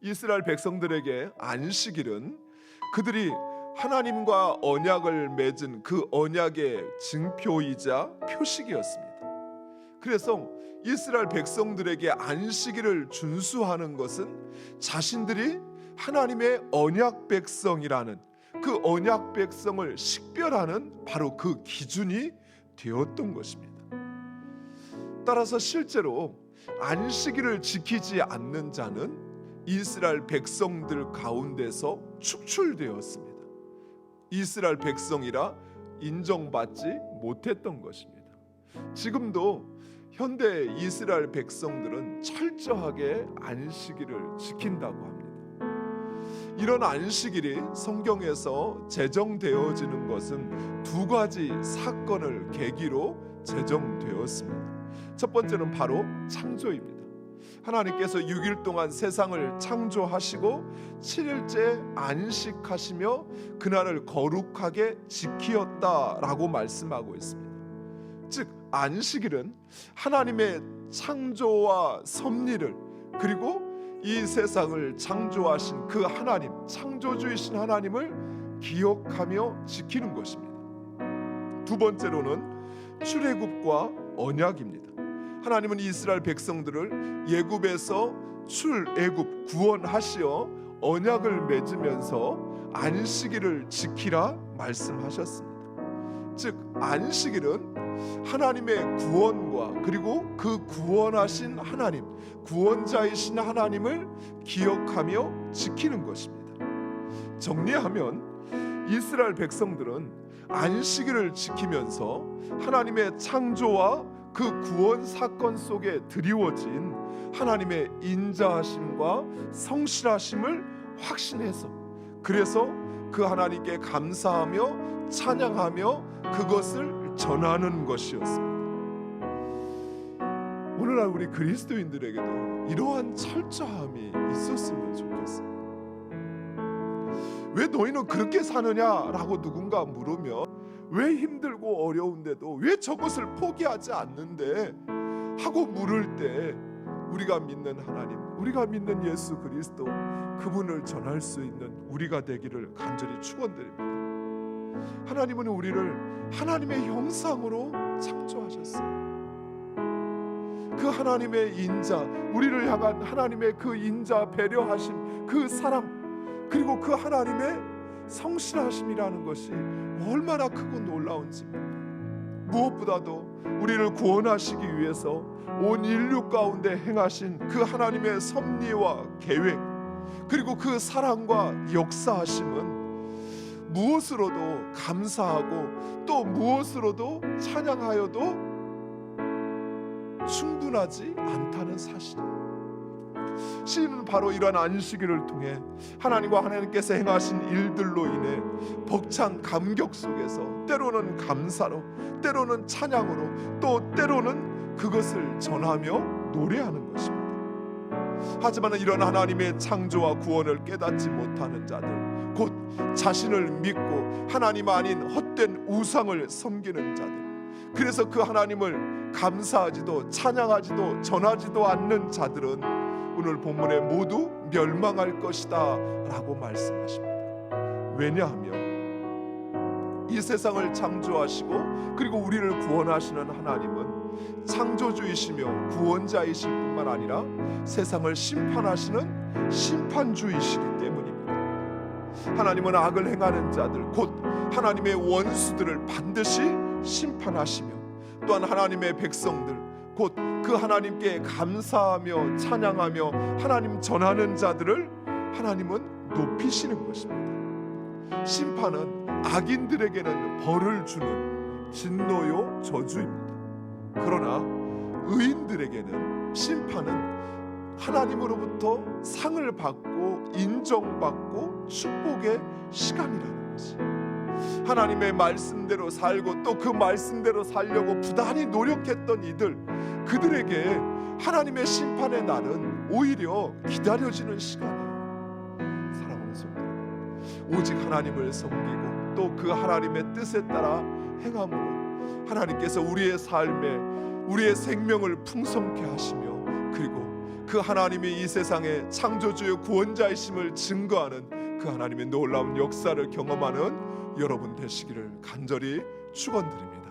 이스라엘 백성들에게 안식일은 그들이 하나님과 언약을 맺은 그 언약의 증표이자 표식이었습니다. 그래서 이스라엘 백성들에게 안식일을 준수하는 것은 자신들이 하나님의 언약 백성이라는 그 언약 백성을 식별하는 바로 그 기준이 되었던 것입니다. 따라서 실제로 안식일을 지키지 않는 자는 이스라엘 백성들 가운데서 축출되었습니다. 이스라엘 백성이라 인정받지 못했던 것입니다. 지금도 현대 이스라엘 백성들은 철저하게 안식일을 지킨다고 합니다. 이런 안식일이 성경에서 제정되어지는 것은 두 가지 사건을 계기로 제정되었습니다. 첫 번째는 바로 창조입니다. 하나님께서 6일 동안 세상을 창조하시고 7일째 안식하시며 그날을 거룩하게 지키었다라고 말씀하고 있습니다. 즉 안식일은 하나님의 창조와 섭리를, 그리고 이 세상을 창조하신 그 하나님, 창조주이신 하나님을 기억하며 지키는 것입니다. 두 번째로는 출애굽과 언약입니다. 하나님은 이스라엘 백성들을 애굽에서 출애굽 구원하시어 언약을 맺으면서 안식일을 지키라 말씀하셨습니다. 즉 안식일은 하나님의 구원과 그리고 그 구원하신 하나님, 구원자이신 하나님을 기억하며 지키는 것입니다. 정리하면 이스라엘 백성들은 안식일을 지키면서 하나님의 창조와 그 구원 사건 속에 드리워진 하나님의 인자하심과 성실하심을 확신해서, 그래서 그 하나님께 감사하며 찬양하며 그것을 전하는 것이었습니다. 오늘날 우리 그리스도인들에게도 이러한 철저함이 있었으면 좋겠어요. 왜 너희는 그렇게 사느냐라고 누군가 물으면 왜 힘들고 어려운데도 왜 저것을 포기하지 않는데 하고 물을 때 우리가 믿는 하나님, 우리가 믿는 예수 그리스도, 그분을 전할 수 있는 우리가 되기를 간절히 축원드립니다. 하나님은 우리를 하나님의 형상으로 창조하셨어요. 그 하나님의 인자, 우리를 향한 하나님의 그 인자 배려하심, 그 사랑, 그리고 그 하나님의 성실하심이라는 것이 얼마나 크고 놀라운지입니다. 무엇보다도 우리를 구원하시기 위해서 온 인류 가운데 행하신 그 하나님의 섭리와 계획, 그리고 그 사랑과 역사하심은 무엇으로도 감사하고 또 무엇으로도 찬양하여도 충분하지 않다는 사실입니다. 시인은 바로 이러한 안식일을 통해 하나님과 하나님께서 행하신 일들로 인해 벅찬 감격 속에서 때로는 감사로, 때로는 찬양으로, 또 때로는 그것을 전하며 노래하는 것입니다. 하지만 이런 하나님의 창조와 구원을 깨닫지 못하는 자들, 곧 자신을 믿고 하나님 아닌 헛된 우상을 섬기는 자들, 그래서 그 하나님을 감사하지도 찬양하지도 전하지도 않는 자들은 오늘 본문에 모두 멸망할 것이다 라고 말씀하십니다. 왜냐하면 이 세상을 창조하시고 그리고 우리를 구원하시는 하나님은 창조주이시며 구원자이실 뿐만 아니라 세상을 심판하시는 심판주이시기 때문입니다. 하나님은 악을 행하는 자들, 곧 하나님의 원수들을 반드시 심판하시며, 또한 하나님의 백성들, 곧 그 하나님께 감사하며 찬양하며 하나님 전하는 자들을 하나님은 높이시는 것입니다. 심판은 악인들에게는 벌을 주는 진노요 저주입니다. 그러나 의인들에게는 심판은 하나님으로부터 상을 받고 인정받고 축복의 시간이라는 것이, 하나님의 말씀대로 살고 또 그 말씀대로 살려고 부단히 노력했던 이들, 그들에게 하나님의 심판의 날은 오히려 기다려지는 시간이에요. 사랑하는 성도, 오직 하나님을 섬기고 또 그 하나님의 뜻에 따라 행함으로 하나님께서 우리의 삶에 우리의 생명을 풍성케 하시며, 그리고 그 하나님이 이 세상의 창조주의 구원자이심을 증거하는 그 하나님의 놀라운 역사를 경험하는 여러분 되시기를 간절히 축원드립니다.